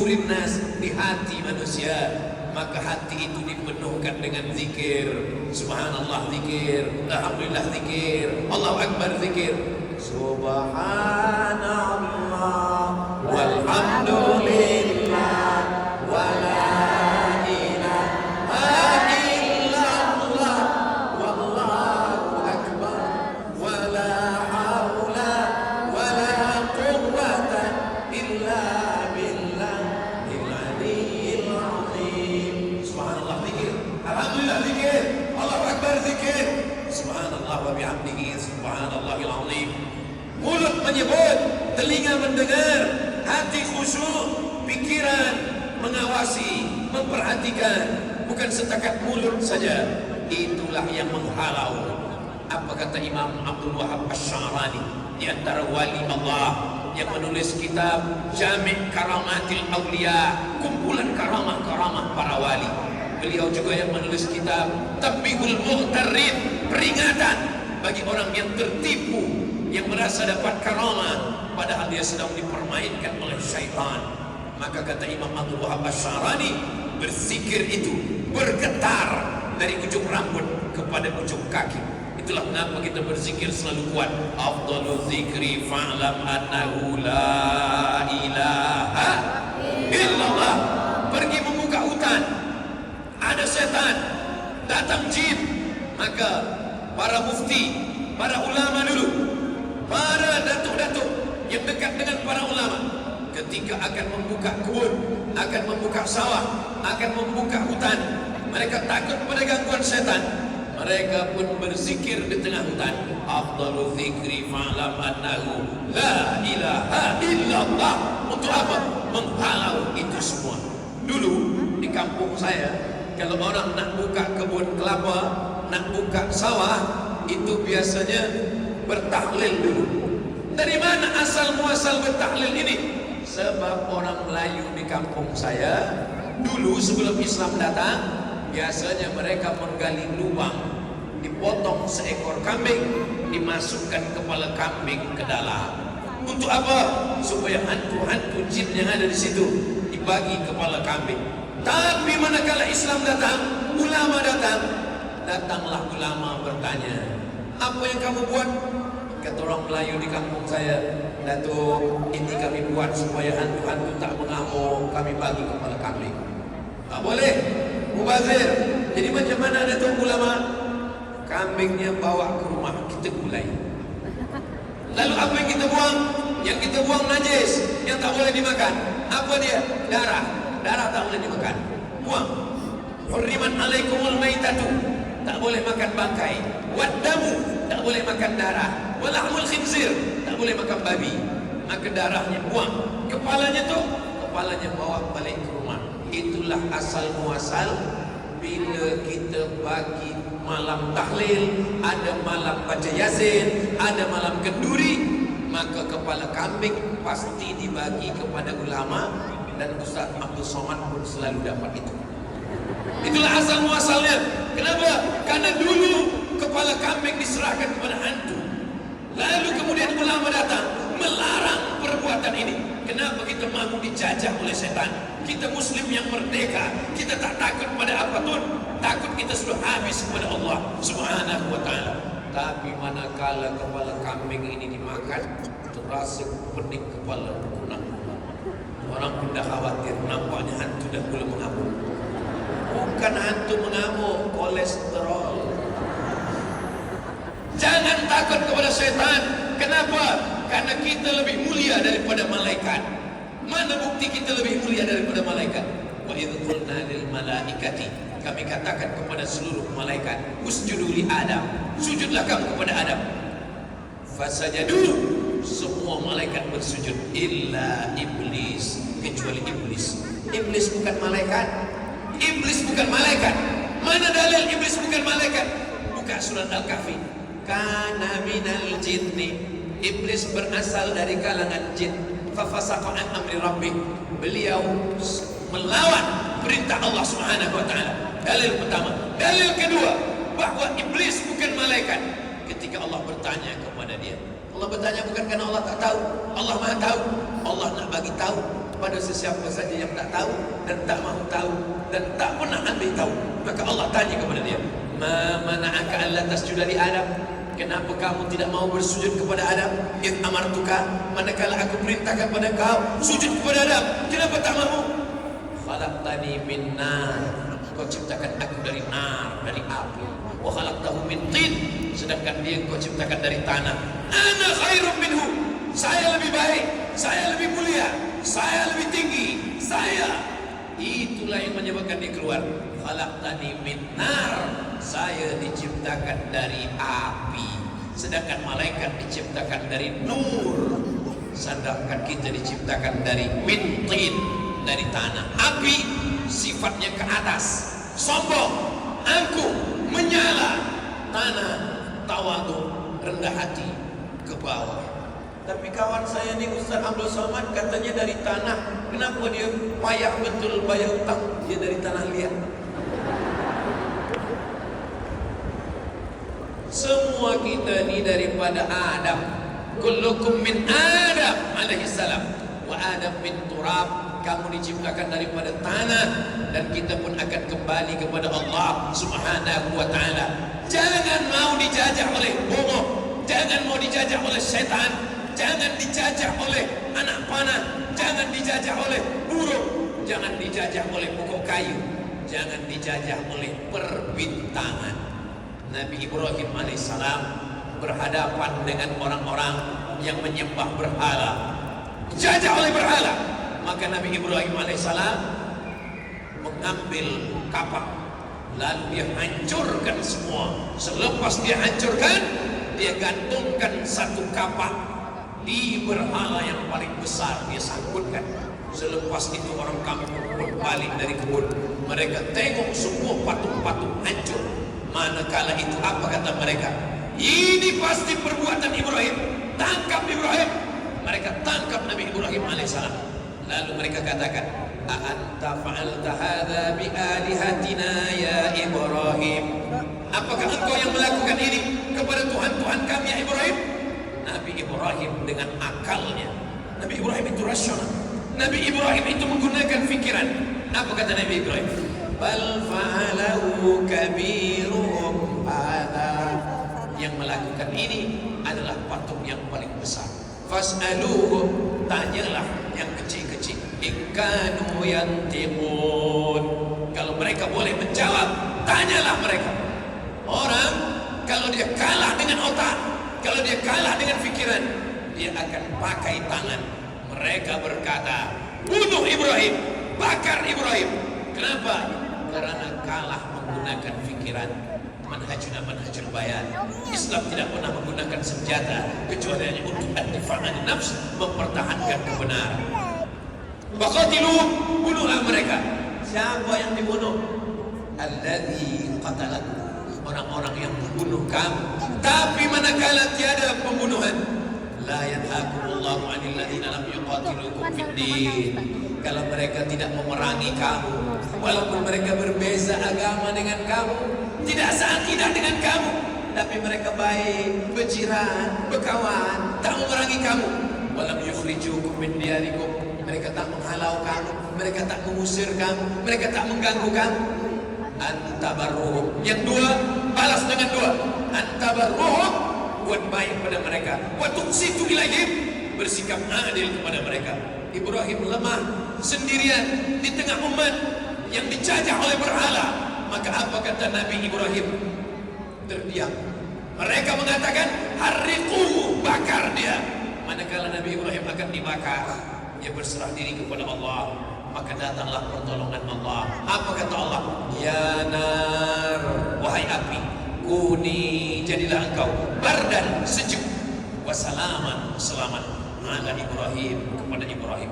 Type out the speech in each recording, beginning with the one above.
nas di hati manusia, maka hati itu dipenuhkan dengan zikir. Subhanallah zikir, alhamdulillah zikir, Allahu akbar zikir. Subhanallah walhamdulillah wala ilaha illallah wallahu akbar wala haula wala quwwata illa billahil aliyyil azim. Subhanallah zikir, alhamdulillah zikir, Allahu akbar zikir, subhanallah wa bihamdihi subhanallahil azim. Mulut menyebut, telinga mendengar, hati khusyuk, pikiran mengawasi, memperhatikan, bukan setakat mulut saja. Itulah yang menghalau. Apa kata Imam Abdul Wahab Asy-Sya'rani, di antara wali Allah yang menulis kitab Jami' Karamatil Auliya, kumpulan karamah-karamah para wali. Beliau juga yang menulis kitab Tabbihul Mughtarrin, peringatan bagi orang yang tertipu, yang merasa dapat karamah padahal dia sedang dipermainkan oleh syaitan. Maka kata Imam Abdul Wahab Asy-Sya'rani, berzikir itu bergetar dari ujung rambut kepada ujung kaki. Itulah mengapa kita berzikir selalu kuat. Afdhalu dzikri fa'lam annahu la ilaha illallah. Pergi membuka hutan, ada setan, datang jin, maka para mufti, para ulama dulu, para datuk-datuk yang dekat dengan para ulama, ketika akan membuka kebun, akan membuka sawah, akan membuka hutan, mereka takut pada gangguan setan. Mereka pun berzikir di tengah hutan. Afdalu dzikri fa'lam annahu la ilaha illallah. Untuk apa? Menghalau itu semua. Dulu di kampung saya, kalau orang nak buka kebun kelapa, nak buka sawah, itu biasanya bertahlil dulu. Dari mana asal muasal bertahlil ini? Sebab orang Melayu di kampung saya dulu sebelum Islam datang, biasanya mereka menggali lubang, dipotong seekor kambing, dimasukkan kepala kambing ke dalam. Untuk apa? Supaya hantu-hantu jin yang ada di situ dibagi kepala kambing. Tapi manakala Islam datang, ulama datang, datanglah ulama bertanya, apa yang kamu buat? Kata orang Melayu di kampung saya, Datuk, ini kami buat supaya hantu-hantu tak mengamuk, kami bagi kepala kambing. Tak boleh, mubazir. Jadi macam mana Datuk ulama? Kambingnya bawa ke rumah, kita gulai. Lalu apa yang kita buang? Yang kita buang najis, yang tak boleh dimakan. Apa dia? Darah. Darah tak boleh dimakan. Buang. Hurriman alaikumul maitatu, tak boleh makan bangkai. Waddamu, tak boleh makan darah. Walahmul khinzir, tak boleh makan babi. Maka darahnya buang. Kepalanya bawa balik ke rumah. Itulah asal muasal. Bila kita bagi malam tahlil, ada malam baca yasin, ada malam kenduri, maka kepala kambing pasti dibagi kepada ulama, dan Ustaz Abdul Somad pun selalu dapat itu. Itulah asal muasalnya. Kenapa? Karena dulu kepala kambing diserahkan kepada hantu. Lalu kemudian ulama datang melarang perbuatan ini. Kenapa kita mahu dijajah oleh setan? Kita muslim yang merdeka, kita tak takut pada apapun. Takut kita sudah habis kepada Allah Subhanahu wa ta'ala. Tapi manakala kepala kambing ini dimakan, terasa pening kepala berkunang. Orang pun dah khawatir, nampaknya hantu dah mula mengamuk. Bukan hantu mengamuk, kolesterol. Jangan takut kepada setan. Kenapa? Karena kita lebih mulia daripada malaikat. Mana bukti kita lebih mulia daripada malaikat? Wa idh qulna lil malaikati, kami katakan kepada seluruh malaikat, usjudu li Adam, sujudlah kamu kepada Adam. Fasajadu, semua malaikat bersujud, illa iblis, kecuali iblis. Iblis bukan malaikat. Iblis bukan malaikat. Mana dalil iblis bukan malaikat? Buka surat Al-Kahfi. Kana minal jinni, iblis berasal dari kalangan jin. Fafasaqa an amri rabbih, beliau melawan perintah Allah Subhanahu wa ta'ala. Dalil pertama. Dalil kedua, bahwa iblis bukan malaikat. Ketika Allah bertanya kepada dia, Allah bertanya bukan karena Allah tak tahu, Allah Maha tahu. Allah nak bagi tahu kepada sesiapa saja yang tak tahu dan tak mahu tahu dan tak pernah ambil tahu. Maka Allah tanya kepada dia, ma mana'aka alla tasjuda li Adam? Kenapa kamu tidak mau bersujud kepada Adam? In amartuka, manakala aku perintahkan pada kau sujud kepada Adam, kenapa tak mahu? Khalaqtani min nar, kau ciptakan aku dari nar, dari api. Wa khalaqtahu min tin, sedangkan dia kau ciptakan dari tanah. Ana khairum minhu, saya lebih baik, saya lebih mulia, saya lebih tinggi, saya. Itulah yang menyebabkan dia keluar. Khalaqtani min nar, saya diciptakan dari api, sedangkan malaikat diciptakan dari nur, sedangkan kita diciptakan dari min tin, dari tanah. Api sifatnya ke atas, sombong, angkuh, menyala. Tanah tawadhu, rendah hati, ke bawah. Tapi kawan saya ni Ustaz Abdul Somad katanya dari tanah. Kenapa dia payah betul bayar utang? Dia dari tanah liat. Semua kita ni daripada Adam. Kullukum min Adam alaihi salam wa Adam min turab. Kamu diciptakan daripada tanah dan kita pun akan kembali kepada Allah Subhanahu wa taala. Jangan mau dijajah oleh bomoh, jangan mau dijajah oleh setan, jangan dijajah oleh anak panah, jangan dijajah oleh burung, jangan dijajah oleh pokok kayu, jangan dijajah oleh perbintangan. Nabi Ibrahim alaihissalam berhadapan dengan orang-orang yang menyembah berhala, dijajah oleh berhala. Maka Nabi Ibrahim alaihissalam mengambil kapak, lalu dia hancurkan semua. Selepas dia hancurkan, dia gantungkan satu kapak di berhala yang paling besar, dia sangkutkan. Selepas itu orang kampung pun balik dari kebun. Mereka tengok semua patung-patung hancur. Manakala itu apa kata mereka? Ini pasti perbuatan Ibrahim. Tangkap Ibrahim. Mereka tangkap Nabi Ibrahim alaihissalam. Lalu mereka katakan, a'anta fa'alta hadza bi alihatina ya Ibrahim? Apakah engkau yang melakukan ini kepada Tuhan-Tuhan kami ya Ibrahim? Nabi Ibrahim dengan akalnya. Nabi Ibrahim itu rasional. Nabi Ibrahim itu menggunakan fikiran. Apa kata Nabi Ibrahim? Bal fa'alahu kabiruhum hadza. Yang melakukan ini adalah patung yang paling besar. Fas'aluhu, tanyalah yang kecil-kecil. Ikanu yantiqun. Kalau mereka boleh menjawab, tanyalah mereka. Orang kalau dia kalah dengan otak, kalau dia kalah dengan fikiran, dia akan pakai tangan. Mereka berkata, bunuh Ibrahim, bakar Ibrahim. Kenapa? Karena kalah menggunakan fikiran. Manhajuna manhajul bayan. Islam tidak pernah menggunakan senjata kecuali hanya untuk ad-difa'an nafs, mempertahankan kebenaran. Faqatilu, bunuhlah mereka. Siapa yang dibunuh? Alladzi qatalakum, orang-orang yang membunuh kamu. Tapi manakala tiada pembunuhan, la yanhaakumullahu 'anil ladzina lam yuqatilukum fid din. Kalau mereka tidak memerangi kamu, walaupun mereka berbeza agama dengan kamu, tidak seakidah dengan kamu, tapi mereka baik, berjiran, berkawan, tak memerangi kamu. Walam yukhrijukum min diyarikum, mereka tak menghalau kamu, mereka tak mengusir kamu, mereka tak mengganggu kamu. Antabarruhum, yang dua balas dengan dua. Antabarruhum, buat baik pada mereka. Wa tuqsitu ilaihim, bersikap adil kepada mereka. Ibrahim lemah sendirian di tengah umat yang dijajah oleh berhala. Maka apa kata Nabi Ibrahim? Terdiam. Mereka mengatakan, harriquhu, bakar dia. Manakala Nabi Ibrahim akan dibakar, dia berserah diri kepada Allah. Maka datanglah pertolongan Allah. Apa kata Allah? Ya nar, wahai api, kuni, jadilah engkau bardan, sejuk, wasalaman, selamat, ala Ibrahim, kepada Ibrahim.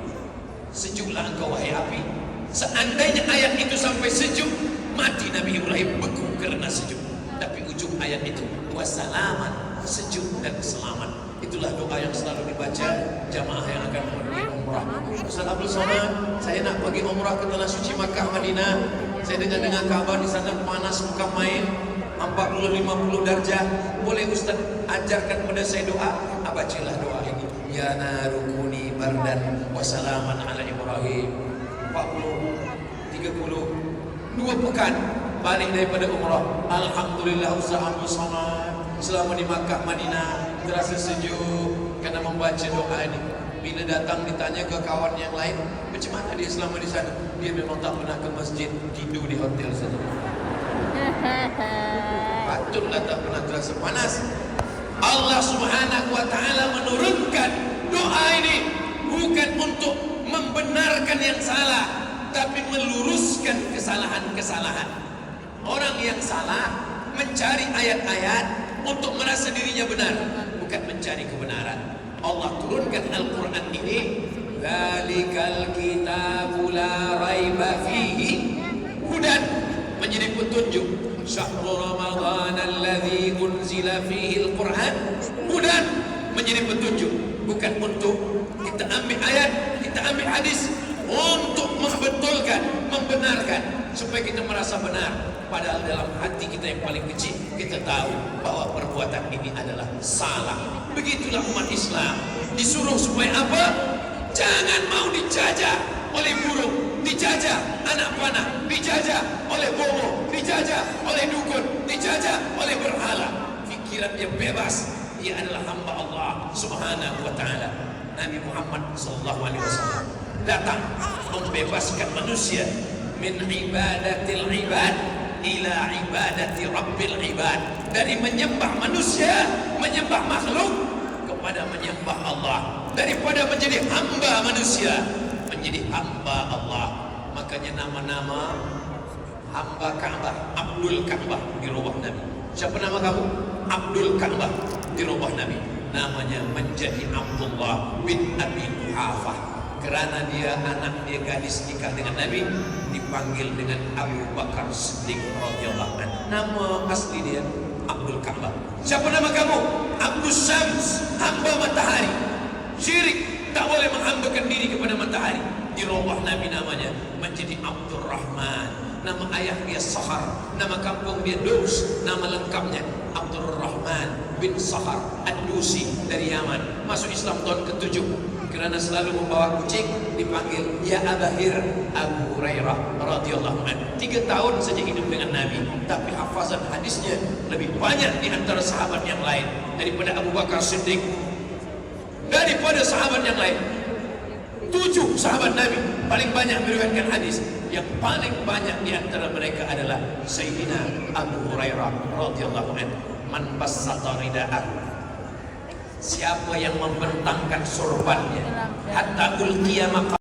Sejuklah engkau wahai api. Seandainya ayat itu sampai sejuk, mati Nabi Ibrahim beku karena sejuk. Tapi ujung ayat itu wassalaman, sejuk dan selamat. Itulah doa yang selalu dibaca jamaah yang akan pergi umrah. Ustaz Abdul Somad, saya nak pergi umrah ke tanah suci Makkah Madinah. Saya dengar kabar di sana panas bukan main, 40-50 darjah. Boleh Ustaz ajarkan kepada saya doa? Bacalah doa ini. Ya narukuni bardan wassalaman ala Ibrahim. Ibrahim 40, 30, 2 pekan balik daripada umrah. Alhamdulillah usahamu sangat. Selama di Makkah Madinah terasa sejuk karena membaca doa ini. Bila datang ditanya ke kawan yang lain, macam mana dia selama di sana? Dia memang tak pernah ke masjid, tidur di hotel saja. Patutlah tak pernah terasa panas. Allah Subhanahu wa taala menurunkan doa ini bukan untuk membenarkan yang salah, tapi meluruskan kesalahan-kesalahan. Orang yang salah mencari ayat-ayat untuk merasa dirinya benar, bukan mencari kebenaran. Allah turunkan Al-Quran ini, Dzalikal kitabu la raiba fihi hudan, menjadi petunjuk. Syahrul Ramadan alladzi unzila fihi al-Quran hudan, menjadi petunjuk. Bukan untuk kita ambil ayat, kita ambil hadis untuk membetulkan, membenarkan supaya kita merasa benar. Padahal dalam hati kita yang paling kecil kita tahu bahwa perbuatan ini adalah salah. Begitulah umat Islam disuruh supaya apa? Jangan mau dijajah oleh burung, dijajah anak panah, dijajah oleh bomo, dijajah oleh dukun, dijajah oleh berhala. Pikiran dia bebas, dia adalah hamba Allah Subhanahu wa taala. Nabi Muhammad sallallahu alaihi wasallam datang membebaskan manusia min ibadatil ibad ila ibadati rabbil ibad, dari menyembah manusia, menyembah makhluk kepada menyembah Allah, daripada menjadi hamba manusia menjadi hamba Allah. Makanya nama-nama hamba Ka'bah, Abdul Ka'bah di rumah Nabi. Siapa nama kamu? Abdul Ka'bah di rumah Nabi. Namanya menjadi Abdullah bin Abi Quhafah, kerana dia anak dia gadis nikah dengan Nabi, dipanggil dengan Abu Bakar Siddiq radhiyallahu anhu. Nama asli dia Abdul Ka'bah. Siapa nama kamu? Abdul Syams, hamba matahari. Syirik, tak boleh menghambakan diri kepada matahari. Di rumah Nabi namanya menjadi Abdul Rahman. Nama ayah dia Sahar, nama kampung dia Dus, nama lengkapnya Abdul Rahman bin Sahar Ad-Dusi dari Yaman. Masuk Islam tahun ke-7. Kerana selalu membawa kucing dipanggil Ya Abahir Abu Hurairah radhiyallahu anhu. 3 tahun saja hidup dengan Nabi, tapi hafazan hadisnya lebih banyak di antara sahabat yang lain, daripada Abu Bakar Siddiq, daripada sahabat yang lain. 7 sahabat Nabi paling banyak meriwayatkan hadis. Yang paling banyak di antara mereka adalah Sayyidina Abu Hurairah radhiyallahu anhu. Man bassata rida'ahu, siapa yang membentangkan sorbannya hatta ulqiya